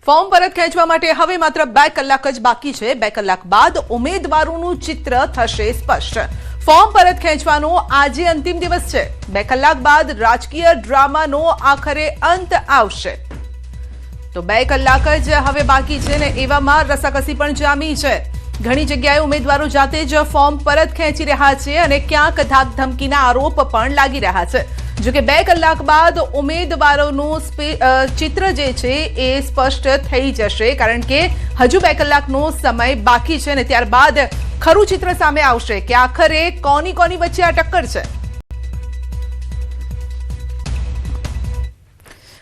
Form પરત ખેંચવા માટે હવે માત્ર 2 કલાક જ બાકી છે। 2 કલાક બાદ ઉમેદવારોનું ચિત્ર થશે સ્પષ્ટ। ફોર્મ પરત ખેંચવાનો આજે અંતિમ દિવસ છે। 2 કલાક બાદ રાજકીય ડ્રામાનો આખરે અંત આવશે। તો 2 કલાક જ હવે બાકી છે ને એવામાં રસાકસી પણ જામી છે। ઘણી જગ્યાએ ઉમેદવારો જાતે જ ફોર્મ પરત ખેંચી રહ્યા છે અને ક્યાંક ધાકધમકીના આરોપ પણ લાગી રહ્યા છે। જો કે 2 કલાક બાદ ઉમેદવારોનું ચિત્ર જે છે એ સ્પષ્ટ થઈ જશે, કારણ કે હજુ 2 કલાકનો સમય બાકી છે અને ત્યારબાદ ખરું ચિત્ર સામે આવશે કે આખરે કોની વચ્ચે આ ટક્કર છે।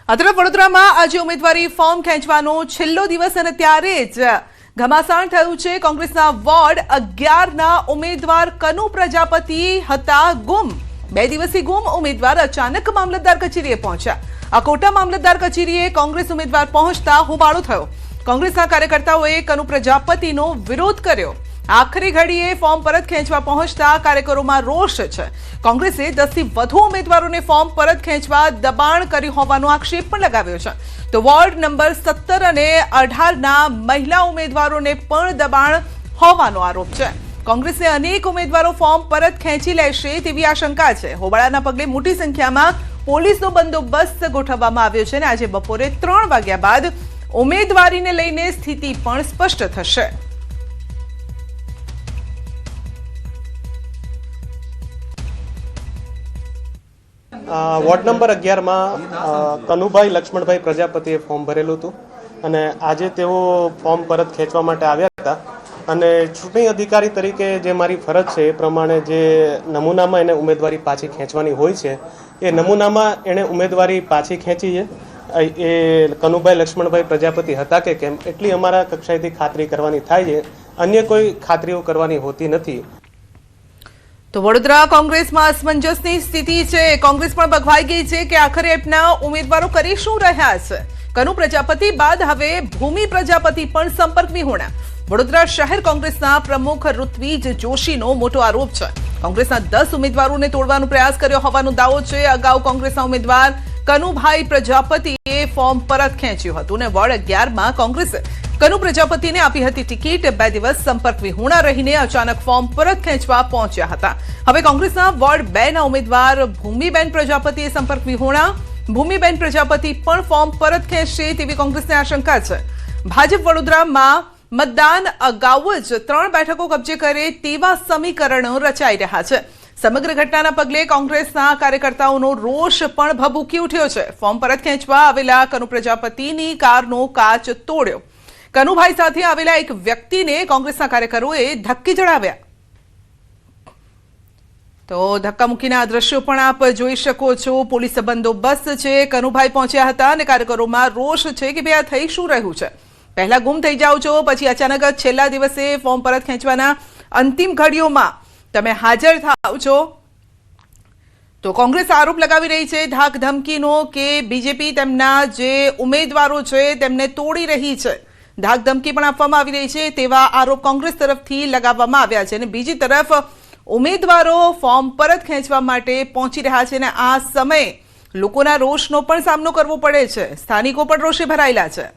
આ તરફ વડોદરામાં આજે ઉમેદવારી ફોર્મ ખેંચવાનો છેલ્લો દિવસ અને ત્યારે જ ઘમાસાણ થયું છે। કોંગ્રેસના વોર્ડ 11ના ઉમેદવાર કનુ પ્રજાપતિ હતા ગુમ। 2 દિવસથી ગુમ ઉમેદવાર અચાનક મામલતદાર કચેરીએ પહોંચ્યા। આ કોટા મામલતદાર કચેરીએ કોંગ્રેસ ઉમેદવાર પહોંચતા હોબાળો થયો। કોંગ્રેસના કાર્યકર્તાઓએ કનુ પ્રજાપતિનો વિરોધ કર્યો। આખરી ઘડીએ ફોર્મ પરત ખેંચવા પહોંચતા કાર્યકરોમાં રોષ છે। કોંગ્રેસે 10 થી વધુ ઉમેદવારોને ફોર્મ પરત ખેંચવા દબાણ કર્યું હોવાનો આક્ષેપ પણ લગાવ્યો છે। તો વોર્ડ નંબર 17 અને 18ના મહિલા ઉમેદવારોને પણ દબાણ હોવાનો આરોપ છે। કોંગ્રેસે અનેક ઉમેદવારો ફોર્મ પરત ખેંચી લેશે તેવી આશંકા છે। હોબાળાના પગલે મોટી સંખ્યામાં પોલીસનો બંદોબસ્ત ગોઠવવામાં આવ્યો છે અને આજે બપોરે 3 વાગ્યા બાદ ઉમેદવારીને લઈને સ્થિતિ પણ સ્પષ્ટ થશે। વોર્ડ નંબર 11માં કનુભાઈ લક્ષ્મણભાઈ પ્રજાપતિએ ફોર્મ ભરેલું હતું અને આજે તેઓ ફોર્મ પરત ખેંચવા માટે આવ્યા હતા અને ચૂંટણી અધિકારી તરીકે જે મારી ફરજ છે એ પ્રમાણે જે નમૂનામાં એને ઉમેદવારી પાછી ખેંચવાની હોય છે એ નમૂનામાં એણે ઉમેદવારી પાછી ખેંચી છે। એ કનુભાઈ લક્ષ્મણભાઈ પ્રજાપતિ હતા કે કેમ એટલી અમારા કક્ષાએથી ખાતરી કરવાની થાય છે, અન્ય કોઈ ખાતરીઓ કરવાની હોતી નથી। તો વડોદરા કોંગ્રેસમાં અસમંજસની સ્થિતિ છે। કોંગ્રેસ પણ બગવાઈ ગઈ છે કે આખરે આપના ઉમેદવારો કરી શું રહ્યા છે। કનુ પ્રજાપતિ બાદ હવે ભૂમિ પ્રજાપતિ પણ સંપર્ક વિહોણા। વડોદરા શહેર કોંગ્રેસના પ્રમુખ ઋત્વિજ જોશીનો મોટો આરોપ છે। કોંગ્રેસના 10 ઉમેદવારોને તોડવાનો પ્રયાસ કર્યો હોવાનો દાવો છે। અગાઉ કોંગ્રેસના ઉમેદવાર કનુભાઈ પ્રજાપતિએ ફોર્મ પરત ખેંચ્યું હતું અને વોર્ડ 11માં કોંગ્રેસે કનુ પ્રજાપતિને આપી હતી ટિકિટ। 2 દિવસ સંપર્ક વિહોણા રહીને અચાનક ફોર્મ પરત ખેંચવા પહોંચ્યા હતા। હવે કોંગ્રેસના વોર્ડ 2ના ઉમેદવાર ભૂમિબેન પ્રજાપતિએ સંપર્ક વિહોણા। ભૂમિબેન પ્રજાપતિ પણ ફોર્મ પરત ખેંચશે તેવી કોંગ્રેસને આશંકા છે। ભાજપ વડોદરામાં મતદાન અગાઉ જ 3 બેઠકો કબજે કરે તેવા સમીકરણો રચાઈ રહ્યા છે। સમગ્ર ઘટનાના પગલે કોંગ્રેસના કાર્યકર્તાઓનો રોષ પણ ભભૂકી ઉઠ્યો છે। ફોર્મ પરત ખેંચવા આવેલા કનુ પ્રજાપતિની કારનો કાચ તોડ્યો। કનુભાઈ સાથે આવેલા એક વ્યક્તિને કોંગ્રેસના કાર્યકરોએ ધક્કી ચડાવ્યા। તો ધક્કા મૂકીના દ્રશ્યો પણ આપ જોઈ શકો છો। પોલીસ બંદોબસ્ત છે। કનુભાઈ પહોંચ્યા હતા અને કાર્યકરોમાં રોષ છે કે ભાઈ આ થઈ શું રહ્યું છે। પહેલા ગુમ થઈ જાઓ છો, પછી અચાનક છેલ્લા દિવસે ફોર્મ પરત ખેંચવાના અંતિમ ઘડીઓમાં તમે હાજર થાવ છો। તો કોંગ્રેસ આરોપ લગાવી રહી છે ધાક ધમકીનો કે બીજેપી તેમના જે ઉમેદવારો છે તેમને તોડી રહી છે। ધાક ધમકી પણ આપવામાં આવી રહી છે તેવા આરોપ કોંગ્રેસ તરફથી લગાવવામાં આવ્યા છે અને બીજી તરફ ઉમેદવારો ફોર્મ પરત ખેંચવા માટે પહોંચી રહ્યા છે અને આ સમયે લોકોના રોષનો પણ સામનો કરવો પડે છે। સ્થાનિકો પણ રોષે ભરાયેલા છે।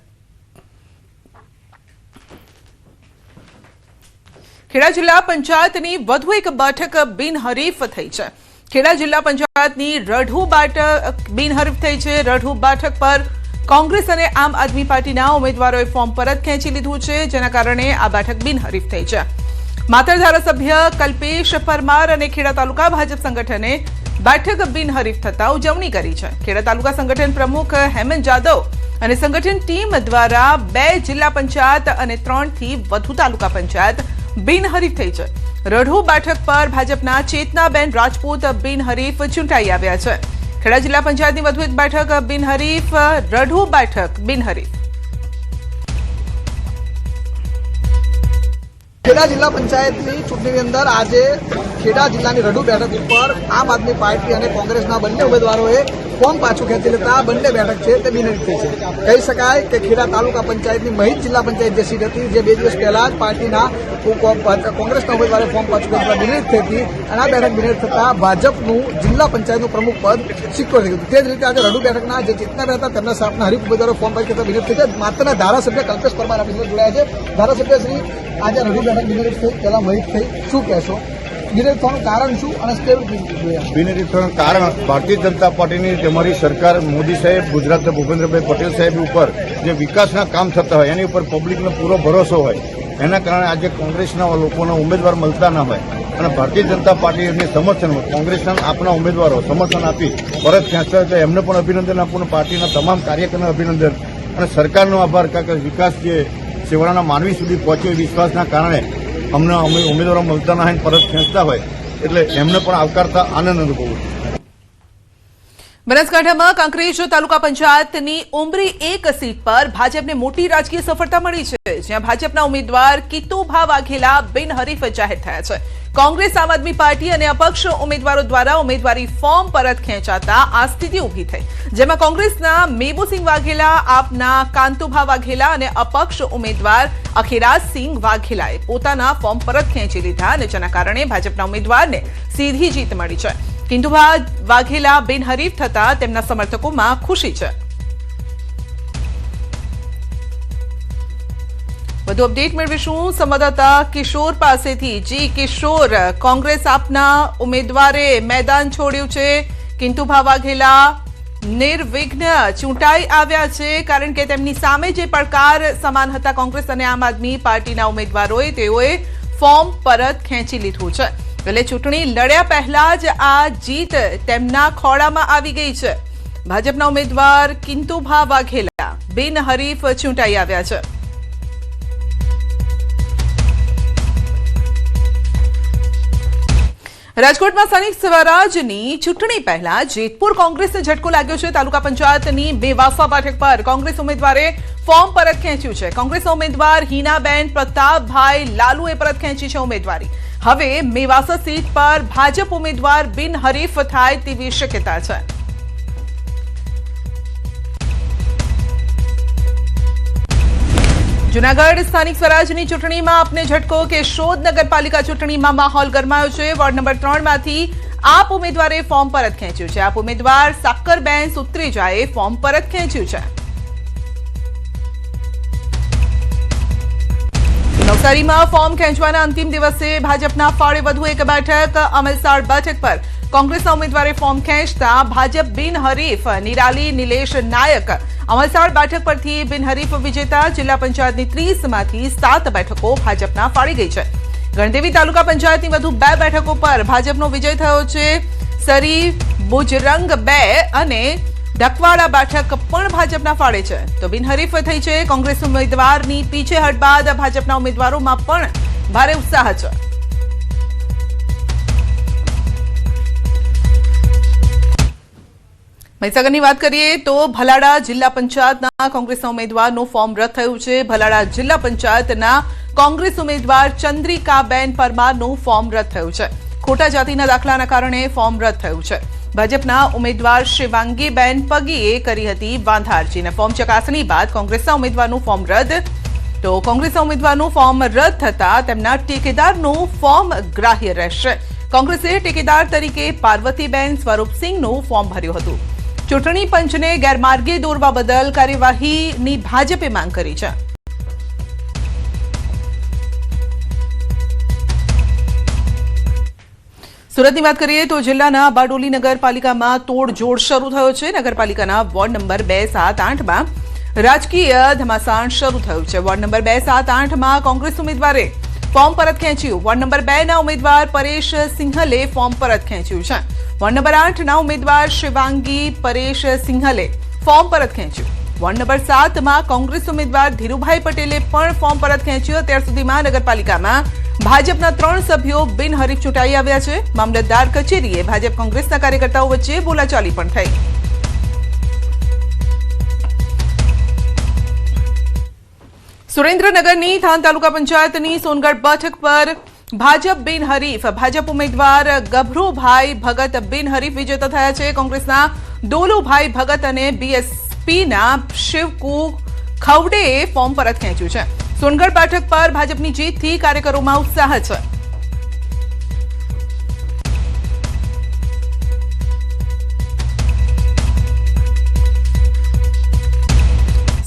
ખેડા જિલ્લા પંચાયતની વધુ એક બેઠક બિનહરીફ થઈ છે। ખેડા જિલ્લા પંચાયતની રઢુ બેઠક બિનહરીફ થઈ છે। રઢુ બેઠક પર કોંગ્રેસ અને આમ આદમી પાર્ટીના ઉમેદવારોએ ફોર્મ પરત ખેંચી લીધું છે, જેના કારણે આ બેઠક બિનહરીફ થઈ છે। માતર ધારાસભ્ય કલ્પેશ પરમાર અને ખેડા તાલુકા ભાજપ સંગઠને બેઠક બિનહરીફ થતા ઉજવણી કરી છે। ખેડા તાલુકા સંગઠન પ્રમુખ હેમંત જાદવ અને સંગઠન ટીમ દ્વારા 2 જિલ્લા પંચાયત અને 3 થી વધુ તાલુકા પંચાયત બિનહરીફ થઈ છે। રઢુ બેઠક પર ભાજપના ચેતનાબેન રાજપૂત બિનહરીફ ચૂંટાઈ આવ્યા છે। ખેડા જિલ્લા પંચાયતની વધુ એક બેઠક બિનહરીફ, રઢુ બેઠક બિનહરીફ। ખેડા જિલ્લા પંચાયતની ચૂંટણીની અંદર આજે ખેડા જિલ્લાની રઢુ બેઠક ઉપર આમ આદમી પાર્ટી અને કોંગ્રેસના બંને ઉમેદવારોએ ફોર્મ પાછું ખેંચી લેતા આ બંને બેઠક છે તે બિનહરીફ થઈ છે. કહી શકાય કે ખેડા તાલુકા પંચાયતની મહિત જિલ્લા પંચાયત જે સીટ હતી જે 2 દિવસ પહેલા જ પાર્ટીના કોંગ્રેસના ઉમેદવારે ફોર્મ પાછું ખેંચવા બિનહરીફ થઈ હતી અને આ બેઠક બિનહરીફ થતા ભાજપનું જિલ્લા પંચાયતનું પ્રમુખ પદ સિક્યોર થઈ ગયું. તે જ રીતે આજે રડુ બેઠકના જે ચેતનાબેન હતા તેમના સાહેબના હરીફ ઉમેદવારો ફોર્મ પાછું ખેંચવા બિનહરીફ થઈ છે. માત્ર ધારાસભ્ય કલ્પેશ પરમાર આપણી સાથે જોડાયા છે. ધારાસભ્ય શ્રી, આજે રડુ બેઠક બિનહરીફ થઈ, પહેલા મહિત થઈ, શું કહેશો? બિનહરીફ થવાનું કારણ શું અને કેવી રીતે જોયા? બિનહરીફ થવાનું કારણ ભારતીય જનતા પાર્ટીની તમારી સરકાર, મોદી સાહેબ, ગુજરાતના ભૂપેન્દ્રભાઈ પટેલ સાહેબ ઉપર જે વિકાસના કામ થતા હોય એની ઉપર પબ્લિકનો પૂરો ભરોસો હોય, એના કારણે આજે કોંગ્રેસના લોકોના ઉમેદવાર મળતા ના હોય અને ભારતીય જનતા પાર્ટીને સમર્થન કોંગ્રેસના આપના ઉમેદવારો સમર્થન આપી પરત ખેંચતા હોય એમને પણ અભિનંદન આપું, પાર્ટીના તમામ કાર્યકરોને અભિનંદન અને સરકારનો આભાર. કારણ કે વિકાસ જે સેવાના માનવી સુધી પહોંચ્યો વિશ્વાસના કારણે અમને ઉમેદવારો મળતા ના હોય પરત ખેંચતા હોય એટલે એમને પણ આવકારતા આનંદ અનુભવું. બનાસકાંઠામાં કાંકરેજ તાલુકા પંચાયતની ઉમરી 1 સીટ પર ભાજપને મોટી રાજકીય સફળતા મળી છે, જ્યાં ભાજપના ઉમેદવાર કિતુભા વાઘેલા બિનહરીફ જાહેર થયા છે. કોંગ્રેસ, આમ આદમી પાર્ટી અને અપક્ષ ઉમેદવારો દ્વારા ઉમેદવારી ફોર્મ પરત ખેંચાતા આ સ્થિતિ ઉભી થઈ, જેમાં કોંગ્રેસના મેબુસિંહ વાઘેલા, આપના કાંતુભા વાઘેલા અને અપક્ષ ઉમેદવાર અખિરાજસિંહ વાઘેલાએ પોતાના ફોર્મ પરત ખેંચી લીધા અને જેના કારણે ભાજપના ઉમેદવારને સીધી જીત મળી છે. કિંતુભા વાઘેલા બિનહરીફ થતા તેમના સમર્થકોમાં ખુશી છે. વધુ અપડેટ મેળવીશું સંવાદદાતા કિશોર પાસેથી. જી કિશોર, કોંગ્રેસ આપના ઉમેદવારે મેદાન છોડ્યું છે. કિંતુભા વાઘેલા નિર્વિઘ્ન ચૂંટાઈ આવ્યા છે, કારણ કે તેમની સામે જે પડકાર સમાન હતા કોંગ્રેસ અને આમ આદમી પાર્ટીના ઉમેદવારોએ, તેઓએ ફોર્મ પરત ખેંચી લીધું છે. એટલે ચૂંટણી લડ્યા પહેલા જ આ જીત તેમના ખોળામાં આવી ગઈ છે. ભાજપના ઉમેદવાર કિંતુભા વાઘેલા બિનહરીફ ચૂંટાઈ આવ્યા છે. રાજકોટમાં સ્થાનિક સ્વરાજની ચૂંટણી પહેલા જેતપુર કોંગ્રેસને ઝટકો લાગ્યો છે. તાલુકા પંચાયતની મેવાસા બેઠક પર કોંગ્રેસ ઉમેદવારે ફોર્મ પરત ખેંચ્યું છે. કોંગ્રેસના ઉમેદવાર હિનાબેન પ્રતાપભાઈ લાલુએ પરત ખેંચી છે ઉમેદવારી. હવે મેવાસા સીટ પર ભાજપ ઉમેદવાર બિનહરીફ થાય તેવી શક્યતા છે. જૂનાગઢ સ્થાનિક સ્વરાજની ચૂંટણીમાં આપને ઝટકો કેશોદ નગરપાલિકા ચૂંટણીમાં માહોલ ગરમાયો છે. વોર્ડ નંબર 3 માંથી આપ ઉમેદવારે ફોર્મ પરત ખેંચ્યું છે. આપ ઉમેદવાર સાકરબેન સુત્રેજાએ ફોર્મ પરત ખેંચ્યું છે. નવસારીમાં ફોર્મ ખેંચવાના અંતિમ દિવસે ભાજપના ફાળે વધુ એક બેઠક. અમલસાડ બેઠક પર કોંગ્રેસના ઉમેદવારે ફોર્મ ખેંચતા ભાજપ બિનહરીફ નિરાલી નિલેશ નાયક અમલસાડ બેઠક પરથી બિનહરીફ વિજેતા. જિલ્લા પંચાયતની 30 માંથી 7 બેઠકો ભાજપના ફાળી ગઈ છે. ગણદેવી તાલુકા પંચાયતની વધુ 2 બેઠકો પર ભાજપનો વિજય થયો છે. સરી બુજરંગ 2 અને ઢકવાડા બેઠક પણ ભાજપના ફાળે છે. તો બિનહરીફ થઈ છે. કોંગ્રેસ ઉમેદવારની પીછેહટ બાદ ભાજપના ઉમેદવારોમાં પણ ભારે ઉત્સાહ છે. મહીસાગરની વાત કરીએ તો ભલાડા જિલ્લા પંચાયતના કોંગ્રેસના ઉમેદવારનું ફોર્મ રદ થયું છે. ભલાડા જિલ્લા પંચાયતના કોંગ્રેસ ઉમેદવાર ચંદ્રિકાબેન પરમારનું ફોર્મ રદ થયું છે. ખોટા જાતિના દાખલાના કારણે ફોર્મ રદ થયું છે. ભાજપના ઉમેદવાર શિવાંગીબેન પગીએ કરી હતી વાંધા અરજીને ફોર્મ ચકાસણી બાદ કોંગ્રેસના ઉમેદવારનું ફોર્મ રદ. તો કોંગ્રેસના ઉમેદવારનું ફોર્મ રદ થતા તેમના ટેકેદારનું ફોર્મ ગ્રાહ્ય રહેશે. કોંગ્રેસે ટેકેદાર તરીકે પાર્વતીબેન સ્વરૂપસિંહનું ફોર્મ ભર્યું હતું. ચૂંટણી પંચને ગેરમાર્ગે દોરવા બદલ કાર્યવાહીની ભાજપે માંગ કરી છે. સુરતની વાત કરીએ તો જિલ્લાના બારડોલી નગરપાલિકામાં તોડજોડ શરૂ થયો છે. નગરપાલિકાના વોર્ડ નંબર 2, 7, 8માં રાજકીય ધમાસાણ શરૂ થયું છે. વોર્ડ નંબર 2, 7, 8માં કોંગ્રેસ ઉમેદવારે ફોર્મ પરત ખેંચ્યું. વોર્ડ નંબર 2ના ઉમેદવાર પરેશ સિંહલે ફોર્મ પરત ખેંચ્યું છે. વોર્ડ નંબર 8ના ઉમેદવાર શિવાંગી પરેશ સિંહલે ફોર્મ પરત ખેંચ્યું. વોર્ડ નંબર 7માં કોંગ્રેસ ઉમેદવાર ધીરુભાઈ પટેલે પણ ફોર્મ પરત ખેંચ્યું. અત્યાર સુધીમાં નગરપાલિકામાં ભાજપના 3 સભ્યો બિનહરીફ ચૂંટાઈ આવ્યા છે. મામલતદાર કચેરીએ ભાજપ કોંગ્રેસના કાર્યકર્તાઓ વચ્ચે બોલાચાલી પણ થઈ. સુરેન્દ્રનગરની થાન તાલુકા પંચાયતની સોનગઢ બેઠક પર ભાજપ બિનહરીફ. ભાજપ ઉમેદવાર ગભરુભાઈ ભગત બિનહરીફ વિજેતા થયા છે. કોંગ્રેસના દોલુભાઈ ભગત અને બીએસપીના શિવકુ ખવડેએ ફોર્મ પરત ખેંચ્યું છે. સોનગઢ બેઠક પર ભાજપની જીતથી કાર્યકરોમાં ઉત્સાહ છે.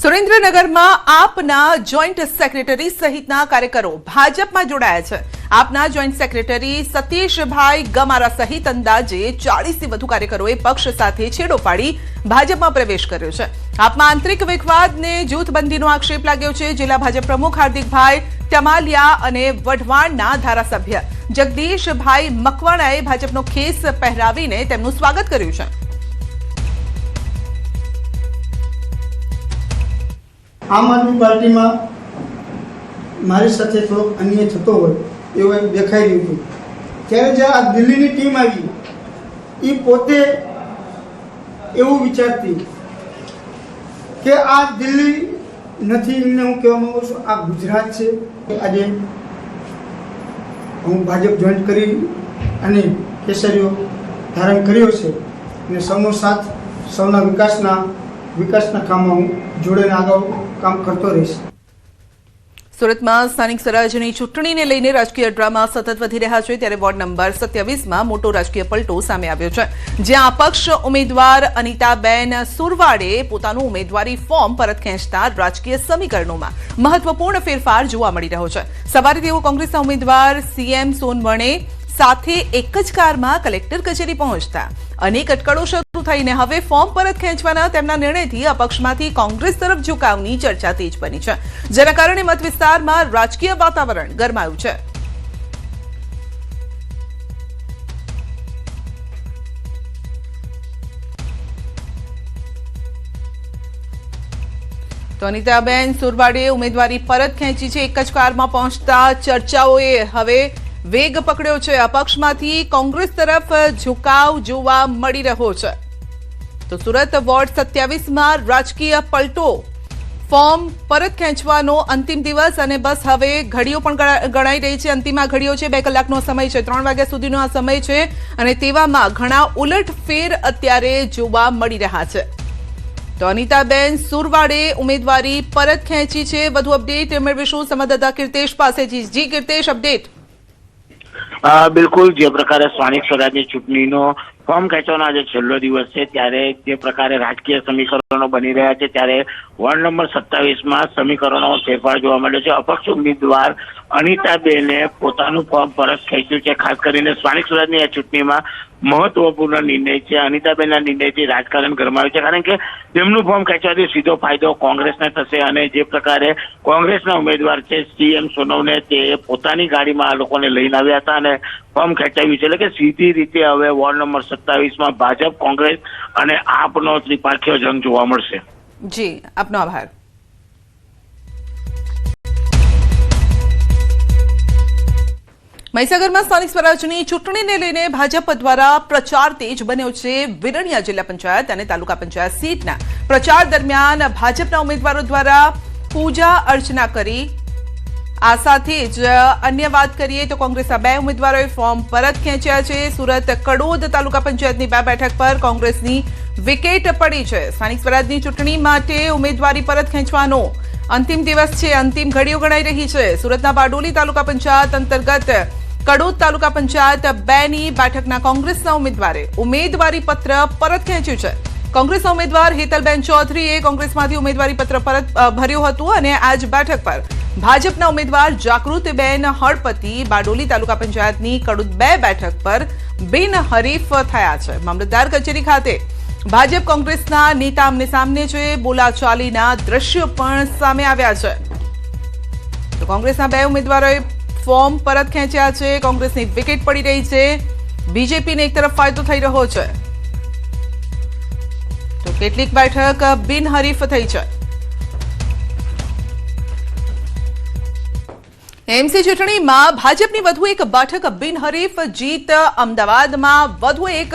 સુરેન્દ્રનગરમાં આપના જોઈન્ટ સેક્રેટરી સહિતના કાર્યકરો ભાજપમાં જોડાયા છે. આપના જોઈન્ટ સેક્રેટરી સતીશભાઈ ગમારા સહિત અંદાજે 40થી વધુ કાર્યકરોએ પક્ષ સાથે છેડો પાડી ભાજપમાં પ્રવેશ કર્યો છે. આપમાં આંતરિક વિખવાદને જૂથબંધીનો આક્ષેપ લાગ્યો છે. જિલ્લા ભાજપ પ્રમુખ હાર્દિકભાઈ ટમાલિયા અને વઢવાણના ધારાસભ્ય જગદીશભાઈ મકવાણાએ ભાજપનો ખેસ પહેરાવીને તેમનું સ્વાગત કર્યું છે. આમ આદમી પાર્ટીમાં મારી સાથે થોડોક અન્યાય થતો હોય એવું દેખાઈ રહ્યું હતું. ત્યારે જે આ દિલ્હીની ટીમ આવી એ પોતે એવું વિચારતી કે આ દિલ્હી નથી. એમને હું કહેવા માંગુ છું આ ગુજરાત છે. આજે હું ભાજપ જોઈન્ટ કરી અને કેસરીઓ ધારણ કર્યો છે અને સૌનો સાથ સૌના વિકાસના કામમાં હું જોડેને આગળ કામ કરતો રહીશ. સુરતમાં સ્થાનિક સ્વરાજ્યની ચૂંટણીને લઈને રાજકીય ડ્રામા સતત વધી રહ્યા છે. ત્યારે વોર્ડ નંબર 27માં મોટો રાજકીય પલટો સામે આવ્યો છે, જ્યાં અપક્ષ ઉમેદવાર અનિતાબેન સુરવાડે પોતાનું ઉમેદવારી ફોર્મ પરત ખેંચતા રાજકીય સમીકરણોમાં મહત્વપૂર્ણ ફેરફાર જોવા મળી રહ્યો છે. સવારે તેઓ કોંગ્રેસના ઉમેદવાર સીએમ સોનવણે સાથે એક જ કારમાં કલેક્ટર કચેરી પહોંચતા અનેક અટકળો શરૂ થઈને હવે ફોર્મ પરત ખેંચવાના તેમના નિર્ણયથી અપક્ષમાંથી કોંગ્રેસ તરફ ઝુકાવની ચર્ચા તેજ બની છે, જેના કારણે મત વિસ્તારમાં રાજકીય વાતાવરણ ગરમાયું છે. તો અનિતાબેન સુરવાડે ઉમેદવારી પરત ખેંચી છે. એક જ કારમાં પહોંચતા ચર્ચાઓએ હવે વેગ પકડ્યો છે. અપક્ષમાંથી કોંગ્રેસ તરફ ઝુકાવ જોવા મળી રહ્યો છે. તો સુરત વોર્ડ 27માં રાજકીય પલટો. ફોર્મ પરત ખેંચવાનો અંતિમ દિવસ અને બસ હવે ઘડીઓ પણ ગણાઈ રહી છે. અંતિમ ઘડીઓ છે. 2 કલાકનો સમય છે. 3 વાગ્યા સુધીનો આ સમય છે અને તેવામાં ઘણા ઉલટફેર અત્યારે જોવા મળી રહ્યા છે. તો અનિતાબેન સુરવાડે ઉમેદવારી પરત ખેંચી છે. વધુ અપડેટ મેળવીશું સંવાદદાતા કીર્તેશ પાસેથી. જી કીર્તેશ, અપડેટ. બિલકુલ, જે પ્રકારે સ્થાનિક સ્વરાજની ચૂંટણીનો ફોર્મ ખેંચવાનો આજે છેલ્લો દિવસ છે, ત્યારે જે પ્રકારે રાજકીય સમીકરણો બની રહ્યા છે, ત્યારે વોર્ડ નંબર 27માં સમીકરણોમાં ફેરફાર જોવા મળ્યો છે. અપક્ષ ઉમેદવાર અનિતાબેને પોતાનું ફોર્મ પરત ખેંચ્યું છે. ખાસ કરીને સ્થાનિક સ્વરાજની આ ચૂંટણીમાં મહત્વપૂર્ણ નિર્ણય છે. અનિતાબેનના નિર્ણયથી રાજકારણ ગરમાયું છે, કારણ કે તેમનું ફોર્મ ખેંચવાથી સીધો ફાયદો કોંગ્રેસને થશે અને જે પ્રકારે કોંગ્રેસના ઉમેદવાર છે સીએમ સોનવને તે પોતાની ગાડીમાં આ લોકોને લઈને આવ્યા હતા અને ફોર્મ ખેંચાવ્યું છે. એટલે કે સીધી રીતે હવે વોર્ડ નંબર 27માં ભાજપ, કોંગ્રેસ અને આપનો ત્રિપાંખીય જંગ જોવા મળશે. જી, આપનો આભાર. મહીસાગરમાં સ્થાનિક સ્વરાજની ચૂંટણીને લઈને ભાજપ દ્વારા પ્રચાર તેજ બન્યો છે. વિરણિયા જિલ્લા પંચાયત અને તાલુકા પંચાયત સીટના પ્રચાર દરમિયાન ભાજપના ઉમેદવારો દ્વારા પૂજા અર્ચના કરી. આ સાથે જ અન્ય વાત કરીએ તો કોંગ્રેસના 2 ઉમેદવારોએ ફોર્મ પરત ખેંચ્યા છે. સુરત કડોદ તાલુકા પંચાયતની 2 બેઠક પર કોંગ્રેસની વિકેટ પડી છે. સ્થાનિક સ્વરાજની ચૂંટણી માટે ઉમેદવારી પરત ખેંચવાનો અંતિમ દિવસ છે. અંતિમ ઘડીઓ ગણાઈ રહી છે. સુરતના બારડોલી તાલુકા પંચાયત અંતર્ગત કડોદ તાલુકા પંચાયત 2ની બેઠકના કોંગ્રેસના ઉમેદવારે ઉમેદવારી પત્ર પરત ખેંચ્યું છે. કોંગ્રેસના ઉમેદવાર હેતલબેન ચૌધરીએ કોંગ્રેસમાંથી ઉમેદવારી પત્ર પરત ભર્યું હતું અને આ જ બેઠક પર ભાજપના ઉમેદવાર જાગૃતિબેન હળપતિ બારડોલી તાલુકા પંચાયતની કડોદ 2 બેઠક પર બિનહરીફ થયા છે. મામલતદાર કચેરી ખાતે ભાજપ કોંગ્રેસના નેતા આમને સામને છે. બોલાચાલીના દ્રશ્યો પણ સામે આવ્યા છે. તો કોંગ્રેસના 2 ઉમેદવારોએ ફોર્મ પરત ખેંચ્યા છે. કોંગ્રેસની વિકેટ પડી રહી છે. બીજેપીને એક તરફ ફાયદો થઈ રહ્યો છે તો કેટલીક બેઠક બિનહરીફ થઈ છે. એમસી ચૂંટણીમાં ભાજપની વધુ એક બેઠક બિનહરીફ જીત. અમદાવાદમાં વધુ એક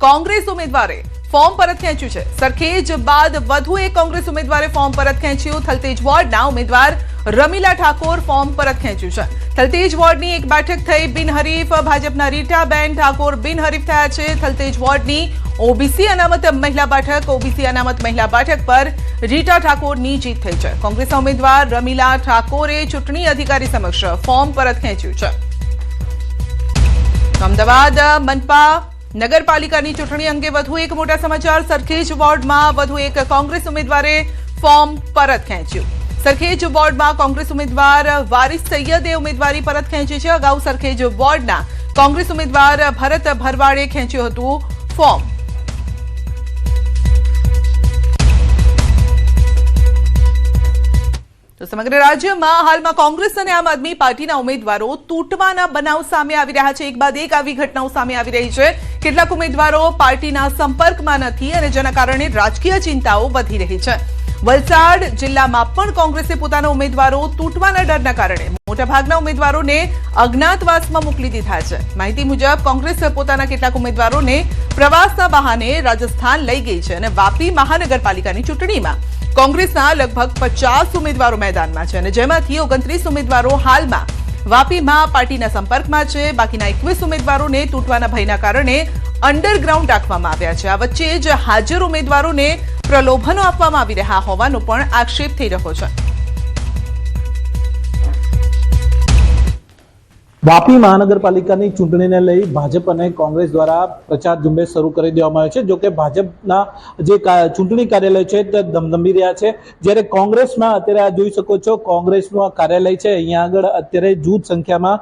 કોંગ્રેસ ઉમેદવારે ફોર્મ પરત ખેંચ્યું છે. સરખેજ બાદ વધુ એક કોંગ્રેસ ઉમેદવારે ફોર્મ પરત ખેંચ્યું. થલતેજ વોર્ડના ઉમેદવાર રમીલા ઠાકોર ફોર્મ પરત ખેંચ્યું છે. થલતેજ વોર્ડની એક બેઠક થઈ બિનહરીફ. ભાજપના રીટાબેન ઠાકોર બિનહરીફ થયા છે. થલતેજ વોર્ડની ઓબીસી અનામત મહિલા બેઠક પર રીટા ઠાકોરની જીત થઈ છે. કોંગ્રેસના ઉમેદવાર રમીલા ઠાકોરે ચૂંટણી અધિકારી સમક્ષ ફોર્મ પરત ખેંચ્યું છે. અમદાવાદ મનપા નગરપાલિકાની ચૂંટણી અંગે વધુ એક મોટા સમાચાર. સરખેજ વોર્ડમાં વધુ એક કોંગ્રેસ ઉમેદવારે ફોર્મ પરત ખેંચ્યું. સરખેજ વોર્ડમાં કોંગ્રેસ ઉમેદવાર વારિસ સૈયદે ઉમેદવારી પરત ખેંચી છે. અગાઉ સરખેજ વોર્ડના કોંગ્રેસ ઉમેદવાર ભરત ભરવાડે ખેંચ્યું હતું ફોર્મ. તો સમગ્ર રાજ્યમાં હાલમાં કોંગ્રેસ અને આમ આદમી પાર્ટીના ઉમેદવારો તૂટવાના બનાવ સામે આવી રહ્યા છે. એક બાદ એક આવી ઘટનાઓ સામે આવી રહી છે. કેટલાક ઉમેદવારો પાર્ટીના સંપર્કમાં નથી અને જેના કારણે રાજકીય ચિંતાઓ વધી રહી છે. વલસાડ જિલ્લામાં પણ કોંગ્રેસે પોતાના ઉમેદવારો તૂટવાના ડરના કારણે મોટાભાગના ઉમેદવારોને અજ્ઞાતવાસમાં મોકલી દીધા છે. માહિતી મુજબ કોંગ્રેસ પોતાના કેટલાક ઉમેદવારોને પ્રવાસના બહાને રાજસ્થાન લઈ ગઈ છે અને વાપી મહાનગરપાલિકાની ચૂંટણીમાં કોંગ્રેસના લગભગ 50 ઉમેદવારો મેદાનમાં છે અને જેમાંથી 29 ઉમેદવારો હાલમાં વાપીમાં પાર્ટીના સંપર્કમાં છે. બાકીના 21 ઉમેદવારોને તૂટવાના ભયના કારણે અંડરગ્રાઉન્ડ રાખવામાં આવ્યા છે. આ વચ્ચે જ હાજર ઉમેદવારોને પ્રલોભનો આપવામાં આવી રહ્યા હોવાનો પણ આક્ષેપ થઈ રહ્યો છે. વાપી મહાનગરપાલિકાની ચૂંટણીને લઈ ભાજપ અને કોંગ્રેસ દ્વારા પ્રચાર ઝુંબેશ શરૂ કરી દેવામાં આવ્યો છે. જો કે ભાજપના જે ચૂંટણી કાર્યાલય છે તે ધમધમી રહ્યા છે, જ્યારે કોંગ્રેસમાં અત્યારે આ જોઈ શકો છો કોંગ્રેસનું આ કાર્યાલય છે. અહીંયા આગળ અત્યારે જૂથ સંખ્યામાં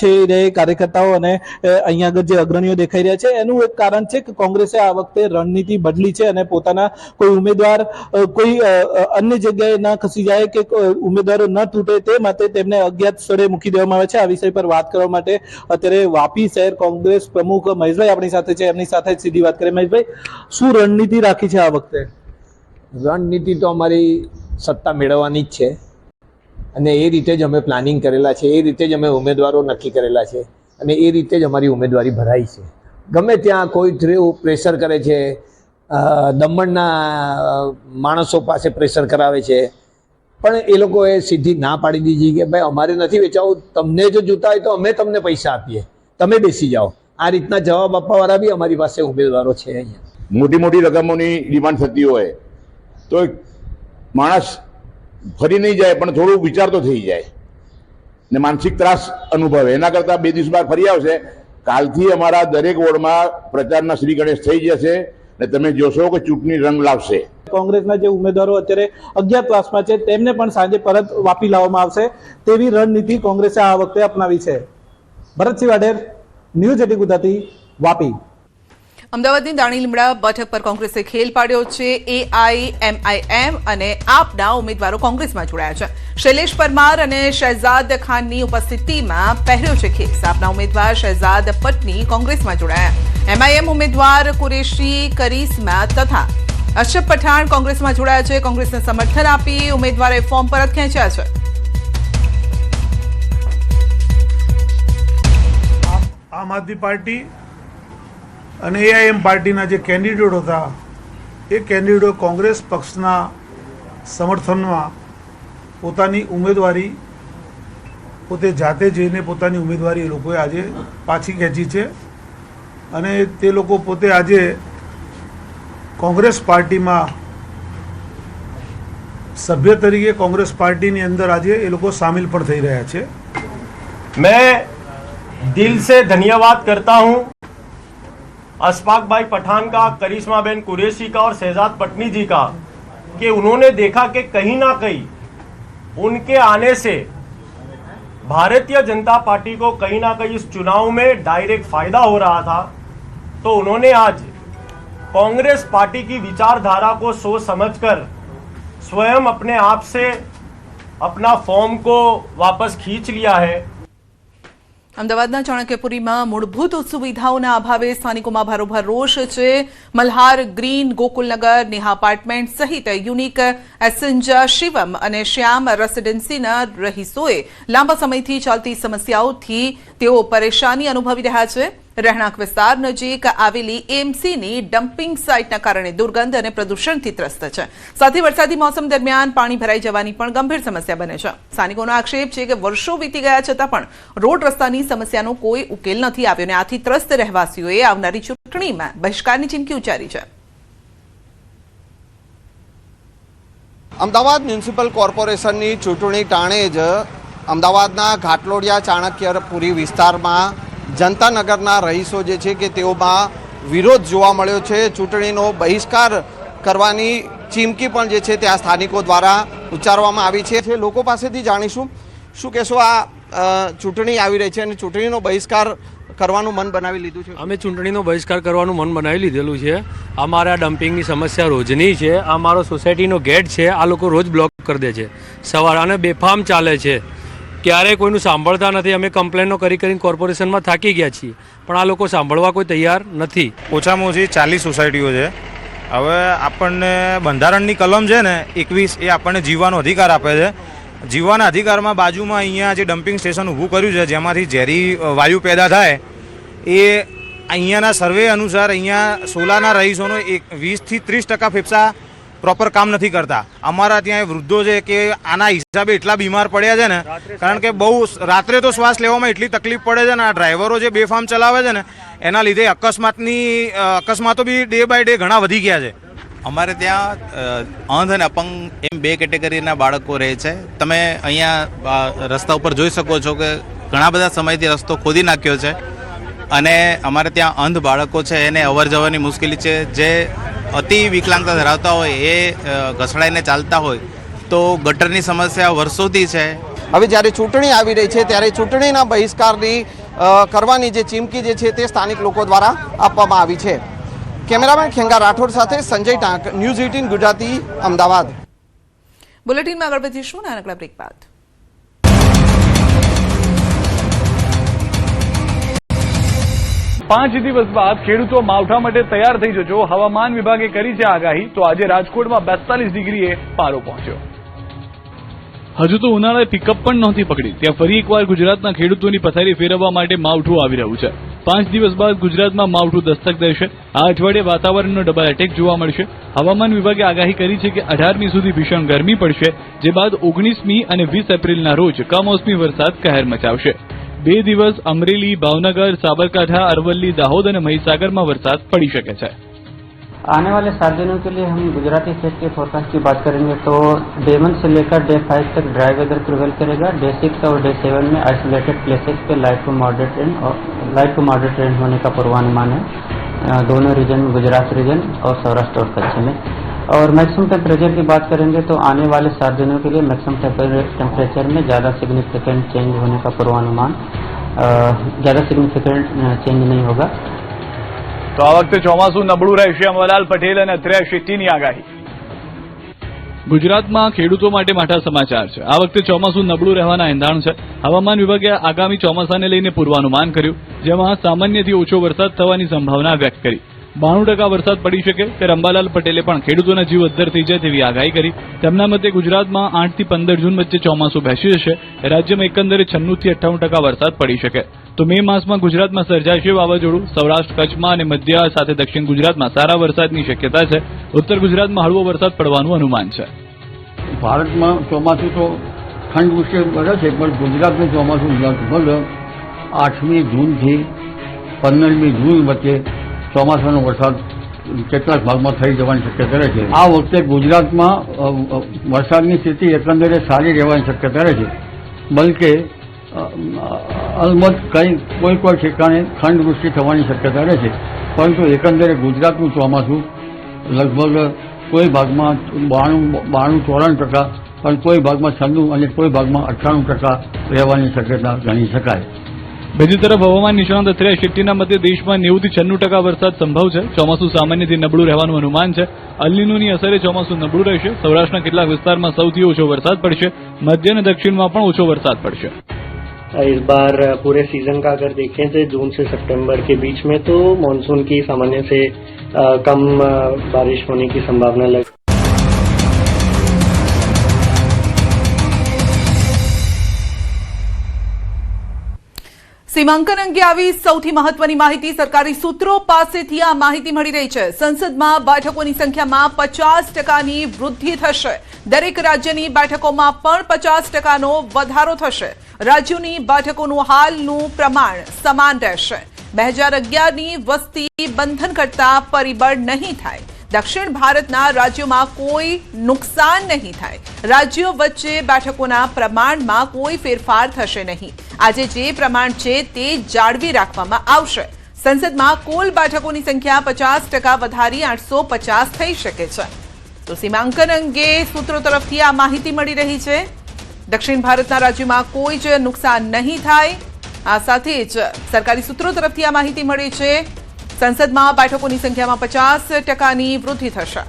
છે એ કાર્યકર્તાઓ અને અહીંયા આગળ જે અગ્રણીઓ દેખાઈ રહ્યા છે. એનું એક કારણ છે કે કોંગ્રેસે આ વખતે રણનીતિ બદલી છે અને પોતાના કોઈ ઉમેદવાર કોઈ અન્ય જગ્યાએ ન ખસી જાય કે ઉમેદવારો ન તૂટે તે માટે તેમને અજ્ઞાત સ્થળે મૂકી દેવામાં આવે છે. આ વિષય પર વાત કરવા માટે અત્યારે વાપી શહેર કોંગ્રેસ પ્રમુખ મહેશભાઈ આપણી સાથે છે. એમની સાથે સીધી વાત કરીએ. મહેશભાઈ, શું રણનીતિ રાખી છે આ વખતે? રણનીતિ તો અમારી સત્તા મેળવવાની જ છે અને એ રીતે જ અમે પ્લાનિંગ કરેલા છે, એ રીતે જ અમે ઉમેદવારો નક્કી કરેલા છે અને એ રીતે જ અમારી ઉમેદવારી ભરાઈ છે. ગમે ત્યાં કોઈ પ્રેશર કરે છે, દમણના માણસો પાસે પ્રેશર કરાવે છે, પણ એ લોકોએ સીધી ના પાડી દીધી કે ભાઈ અમારે નથી વેચાવું, તમને જો જોતા હોય તો અમે તમને પૈસા આપીએ, તમે બેસી જાઓ. આ રીતના જવાબ આપવાવાળા બી અમારી પાસે ઉમેદવારો છે. અહીંયા મોટી મોટી રકમોની ડિમાન્ડ થતી હોય તો માણસ ફરી નહીં જાય પણ થોડું વિચાર તો થઈ જાય ને માનસિક ત્રાસ અનુભવે. એના કરતાં 2 દિવસ બાદ ફરી આવશે. કાલથી અમારા દરેક વોર્ડમાં પ્રચારના શ્રી ગણેશ થઈ જશે ને તમે જોશો કે ચૂંટણી રંગ લાવશે. કોંગ્રેસના જે ઉમેદવારો અત્યારે અજ્ઞાતવાસમાં છે તેમને પણ સાંજે પરત વાપી લાવવામાં આવશે તેવી રણનીતિ કોંગ્રેસે આ વખતે અપનાવી છે. ભરતસિંહ વાડેર, ન્યૂઝ 18 ગુજરાતી, વાપી. અમદાવાદની દાણી લીમડા બેઠક પર કોંગ્રેસે ખેલ પાડ્યો છે. AIMIM અને આપના ઉમેદવારો કોંગ્રેસમાં જોડાયા છે. શૈલેષ પરમાર અને શહેજાદ ખાનની ઉપસ્થિતિમાં પહેર્યો છે ખેસ. આપના ઉમેદવાર શહેજાદ પટની કોંગ્રેસમાં જોડાયા. MIM ઉમેદવાર કુરેશી કરિશ્મા તથા અશરફ પઠાણ કોંગ્રેસમાં જોડાયા છે. કોંગ્રેસને સમર્થન આપી ઉમેદવારે ફોર્મ પરત ખેંચ્યા છે. આમ આદમી પાર્ટી અને AIM પાર્ટીના જે કેન્ડિડેટ હતા એ કેન્ડિડેટો કોંગ્રેસ પક્ષના સમર્થનમાં પોતાની ઉમેદવારી પોતે જાતે જઈને પોતાની ઉમેદવારી એ લોકોએ આજે પાછી ખેંચી છે અને તે લોકો પોતે આજે કોંગ્રેસ પાર્ટીમાં સભ્ય તરીકે કોંગ્રેસ પાर्टी अंदर आज ये लोग शामिल पण થઈ રહ્યા છે. मैं दिल से धन्यवाद करता हूं अशफाक भाई पठान का, करिश्मा बेन कुरैशी का और शहजाद पटनी जी का कि उन्होंने देखा कि कहीं ना कहीं उनके आने से भारतीय जनता पार्टी को कहीं ना कहीं इस चुनाव में डायरेक्ट फायदा हो रहा था, तो उन्होंने आज कांग्रेस पार्टी की विचारधारा को सोच समझकर स्वयं अपने आप से अपना फॉर्म को वापस खींच लिया है. અમદાવાદના ચાણક્યપુરીમાં મૂળભૂત સુવિધાઓના અભાવે સ્થાનિકોમાં ભારોભાર રોષ છે. મલ્હાર ગ્રીન, ગોકુલનગર, નેહા અપાર્ટમેન્ટ સહિત યુનિક એસેન્જા, શિવમ અને શ્યામ રેસિડેન્સીના રહીશોએ લાંબા સમયથી ચાલતી સમસ્યાઓથી તેઓ પરેશાની અનુભવી રહ્યા છે. રહેણાંક વિસ્તાર નજીક આવેલી AMCની ડમ્પિંગ સાઇટના કારણે દુર્ગંધ અને પ્રદૂષણથી ત્રસ્ત છે. સાથે વરસાદી મોસમ દરમિયાન પાણી ભરાઈ જવાની પણ ગંભીર સમસ્યા બને છે. સ્થાનિકોનો આક્ષેપ છે કે વર્ષો વીતી ગયા છતાં પણ રોડ રસ્તાની સમસ્યાનો કોઈ ઉકેલ નથી આવ્યો અને આથી ત્રસ્ત રહેવાસીઓએ આવનારી ચૂંટણીમાં બહિષ્કારની ચીમકી ઉચ્ચારી છે. અમદાવાદ મ્યુનિસિપલ કોર્પોરેશનની ચૂંટણી ટાણે જ અમદાવાદના ઘાટલોડિયા ચાણક્યપુરી વિસ્તારમાં જનતાનગરના રહીશો જે છે કે તેઓમાં વિરોધ જોવા મળ્યો છે. ચૂંટણીનો બહિષ્કાર કરવાની ચીમકી પણ જે છે ત્યાં સ્થાનિકો દ્વારા ઉચ્ચારવામાં આવી છે. લોકો પાસેથી જાણીશું શું કહેશો, આ ચૂંટણી આવી રહી છે અને ચૂંટણીનો બહિષ્કાર કરવાનું મન બનાવી લીધું છે? અમે ચૂંટણીનો બહિષ્કાર કરવાનું મન બનાવી લીધેલું છે. અમારા ડમ્પિંગની સમસ્યા રોજની છે. આ મારો સોસાયટીનો ગેટ છે, આ લોકો રોજ બ્લોક કરી દે છે સવાર અને બેફામ ચાલે છે. ક્યારેય કોઈનું સાંભળતા નથી. અમે કમ્પ્લેનો કરીને કોર્પોરેશનમાં થાકી ગયા છીએ, પણ આ લોકો સાંભળવા કોઈ તૈયાર નથી. ઓછામાં ઓછી 40 સોસાયટીઓ છે. હવે આપણને બંધારણની કલમ છે ને 21 એ આપણને જીવવાનો અધિકાર આપે છે. જીવવાના અધિકારમાં બાજુમાં અહીંયા જે ડમ્પિંગ સ્ટેશન ઊભું કર્યું છે જેમાંથી ઝેરી વાયુ પેદા થાય, એ અહીંયાના સર્વે અનુસાર અહીંયા સોલાના રહીશોનો 20 થી 30% ફેફસા પ્રોપર કામ નથી કરતા. અમારા ત્યાં વૃદ્ધો છે કે આના હિસાબે એટલા બીમાર પડ્યા છે ને, કારણ કે બહુ રાત્રે તો શ્વાસ લેવામાં એટલી તકલીફ પડે છે ને. આ ડ્રાઈવરો જે બેફામ ચલાવે છે ને એના લીધે અકસ્માતો બી ડે બાય ડે ઘણા વધી ગયા છે. અમારે ત્યાં અંધ અને અપંગ એમ 2 કેટેગરીના બાળકો રહે છે. તમે અહીંયા રસ્તા ઉપર જોઈ શકો છો કે ઘણા બધા સમયથી રસ્તો ખોદી નાખ્યો છે અને અમારે ત્યાં અંધ બાળકો છે, એને અવર જવરની મુશ્કેલી છે. જે અતિ વિકલાંગતા ધરાવતા હોય એ ઘસડાઈને ચાલતા હોય તો ગટરની સમસ્યા વર્ષોથી છે. હવે જ્યારે ચૂંટણી આવી રહી છે ત્યારે ચૂંટણીના બહિષ્કારની કરવાની જે ચીમકી જે છે તે સ્થાનિક લોકો દ્વારા આપવામાં આવી છે. કેમેરામેન ખેંગા રાઠોડ સાથે સંજય ટાંક, ન્યૂઝ 18 ગુજરાતી, અમદાવાદ. બુલેટિનમાં આગળ વધીશું નાનકડા બ્રેક બાદ. પાંચ દિવસ બાદ ખેડૂતો માવઠા માટે તૈયાર થઈ જજો. હવામાન વિભાગે કરી છે આગાહી. તો આજે રાજકોટમાં 42 ડિગ્રીએ પારો પહોંચ્યો. હજુ તો ઉનાળાએ પિકઅપ પણ નહોતી પકડી, ત્યાં ફરી એકવાર ગુજરાતના ખેડૂતોની પથારી ફેરવવા માટે માવઠું આવી રહ્યું છે. 5 દિવસ બાદ ગુજરાતમાં માવઠું દસ્તક દેશે. આ અઠવાડિયે વાતાવરણનો ડબલ એટેક જોવા મળશે. હવામાન વિભાગે આગાહી કરી છે કે 18મી સુધી ભીષણ ગરમી પડશે, જે બાદ 19મી અને 20 એપ્રિલના રોજ કમોસમી વરસાદ કહેર મચાવશે. 2 દિવસ અમરેલી, ભાવનગર, साबरकांठा, अरवली, दाहोद और महिसागर में वरसाद पड़ी सके है. आने वाले 7 दिनों के लिए हम गुजराती स्टेट के फोरकास्ट की बात करेंगे तो डे 1 से लेकर डे 5 तक ड्राई वेदर प्रिवेल करेगा. डे 6 और डे 7 में आइसोलेटेड प्लेसेस पे लाइट टू मॉडरेट रेन होने का पूर्वानुमान है दोनों रीजन में, गुजरात रीजन और सौराष्ट्र और कच्छ में. और मैक्सिमम टेम्परेचर की बात करेंगे तो आने वाले 7 दिनों के लिए मैक्सिमम टेम्परेचर में ज़्यादा सिग्निफिकेंट चेंज होने का पूर्वानुमान, ज़्यादा सिग्निफिकेंट चेंज नहीं होगा. तो आ वखते ચોમાસું નબળું રહેશે, અંબાલાલ પટેલ અને અત્રેય શેટ્ટીની આગાહી. ગુજરાતમાં ખેડૂતો માટે માઠા સમાચાર છે. આ વખતે ચોમાસું નબળું રહેવાના એંધાણ છે. હવામાન વિભાગે આગામી ચોમાસાને લઈને પૂર્વાનુમાન કર્યું, જેમાં સામાન્યથી ઓછો વરસાદ થવાની સંભાવના વ્યક્ત કરી. 92% વરસાદ પડી શકે ત્યારે અંબાલાલ પટેલે પણ ખેડૂતોના જીવ અદ્ધર થઈ જાય તેવી આગાહી કરી. તેમના મતે ગુજરાતમાં 8 થી 15 જૂન વચ્ચે ચોમાસું બેસી જશે. રાજ્યમાં એકંદરે 96 થી 58% વરસાદ પડી શકે. તો મે માસમાં ગુજરાતમાં સર્જાશે વાવાઝોડું. સૌરાષ્ટ્ર, કચ્છમાં અને મધ્ય સાથે દક્ષિણ ગુજરાતમાં સારા વરસાદની શક્યતા છે. ઉત્તર ગુજરાતમાં હળવો વરસાદ પડવાનું અનુમાન છે. ભારતમાં ચોમાસું તો ખંડવૃષ્ટિ પડે છે, પણ ગુજરાતનું ચોમાસું લગભગ 8મી જૂનથી 15મી જૂન વચ્ચે ચોમાસાનો વરસાદ કેટલાક ભાગમાં થઈ જવાની શક્યતા રહે છે. આ વખતે ગુજરાતમાં વરસાદની સ્થિતિ એકંદરે સારી રહેવાની શક્યતા રહે છે. બલકે અલબત્ત કોઈ ઠેકાણે ખંડવૃષ્ટિ થવાની શક્યતા રહે છે, પરંતુ એકંદરે ગુજરાતનું ચોમાસું લગભગ કોઈ ભાગમાં 92-94%, પણ કોઈ ભાગમાં 96% અને કોઈ ભાગમાં 98% રહેવાની શક્યતા ગણી શકાય. બીજી તરફ હવામાન નિષ્ણાત અત્રેય શેટ્ટીના મતે દેશમાં 90 થી 96% વરસાદ સંભવ છે. ચોમાસું સામાન્યથી નબળું રહેવાનું અનુમાન છે. અલ્નિનોની અસરે ચોમાસું નબળું રહેશે. સૌરાષ્ટ્રના કેટલાક વિસ્તારમાં સૌથી ઓછો વરસાદ પડશે. મધ્ય અને દક્ષિણમાં પણ ઓછો વરસાદ પડશે. इस बार पूरे सीजन का अगर देखें तो जून से सितंबर के बीच में तो मानसून की सामान्य से कम बारिश होने की संभावना लग. સીમાંકન અંગે આવી સૌથી મહત્વની માહિતી સરકારી સૂત્રો પાસેથી આ માહિતી મળી રહી છે. સંસદમાં બેઠકોની સંખ્યામાં 50%ની વૃદ્ધિ થશે. દરેક રાજ્યની બેઠકોમાં પણ 50%નો વધારો થશે. રાજ્યોની બેઠકોનું હાલનું પ્રમાણ સમાન રહેશે. 2011ની વસ્તી બંધન કરતા પરિબળ નહીં થાય. દક્ષિણ ભારતના રાજ્યોમાં કોઈ નુકસાન નહીં થાય. રાજ્યો વચ્ચે બેઠકોના પ્રમાણમાં કોઈ ફેરફાર થશે નહીં. આજે જે પ્રમાણ છે તે જાળવી રાખવામાં આવશે. સંસદમાં કુલ બેઠકોની સંખ્યા 50% વધારી 850 થઈ શકે છે. તો સીમાંકન અંગે સૂત્રો તરફથી આ માહિતી મળી રહી છે. દક્ષિણ ભારતના રાજ્યોમાં કોઈ જ નુકસાન નહીં થાય. આ સાથે જ સરકારી સૂત્રો તરફથી આ માહિતી મળી છે. સંસદમાં બેઠકોની સંખ્યામાં 50%ની વૃદ્ધિ થશે.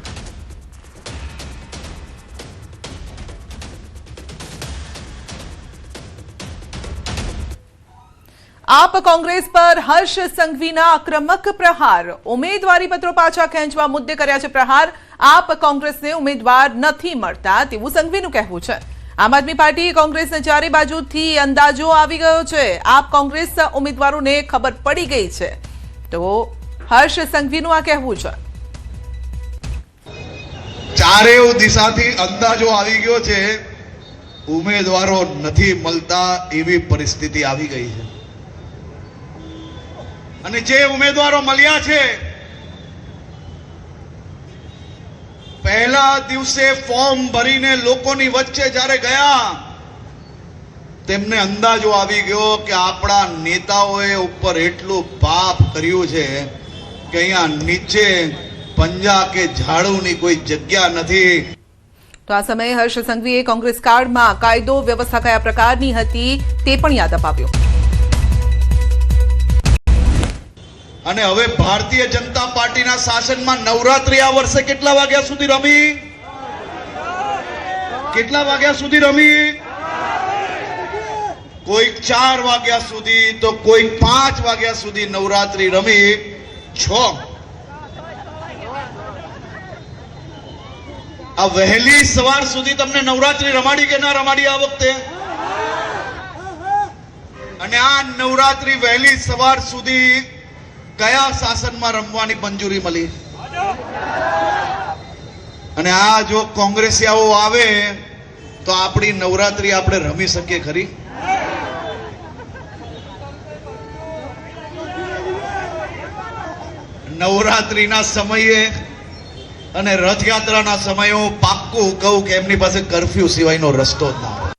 આપ કોંગ્રેસ પર હર્ષ સંઘવીના આક્રમક પ્રહાર. ઉમેદવારી પત્રો પાછા ખેંચવા મુદ્દે કર્યા છે પ્રહાર. આપ કોંગ્રેસને ઉમેદવાર નથી મળતા તેવું સંઘવીનું કહેવું છે. આમ આદમી પાર્ટી કોંગ્રેસને ચારે બાજુથી અંદાજો આવી ગયો છે. આપ કોંગ્રેસ ઉમેદવારોને ખબર પડી ગઈ છે. તો હર્ષ સંઘવીનું આ કહેવું છે. ચારેય દિશાથી અંદાજો આવી ગયો છે, ઉમેદવારો નથી મળતા એવી પરિસ્થિતિ આવી ગઈ છે. અને જે ઉમેદવારો મળ્યા છે, પહેલા દિવસે ફોર્મ ભરીને લોકોની વચ્ચે જ્યારે ગયા, તેમને અંદાજો આવી ગયો કે આપણા નેતાઓએ ઉપર એટલું પાપ કર્યું છે કે અહીંયા નીચે પંજા કે ઝાડુની કોઈ જગ્યા નથી. તો આ સમયે હર્ષ સંઘવીએ કોંગ્રેસ કાળમાં કાયદો વ્યવસ્થા કયા પ્રકારની હતી તે પણ યાદ અપાવ્યો. અને હવે ભારતીય જનતા પાર્ટીના શાસનમાં નવરાત્રી આ વર્ષે કેટલા વાગ્યા સુધી રમી? કેટલા વાગ્યા સુધી રમી? કોઈક 4 વાગ્યા સુધી તો કોઈક 5 વાગ્યા સુધી નવરાત્રી રમી. 6 આ વહેલી સવાર સુધી તમને નવરાત્રી રમાડી કે ના રમાડી આ વખતે? અને આ નવરાત્રી વહેલી સવાર સુધી કયા શાસનમાં રમવાની મંજૂરી મળી? અને આ જો કોંગ્રેસિયાઓ આવે તો આપણી નવરાત્રી આપણે રમી શકીએ ખરી? નવરાત્રીના સમયે અને રથયાત્રાના સમયે હું પાક્કું કહું કે એમની પાસે કર્ફ્યુ સિવાયનો રસ્તો જ ના હોય.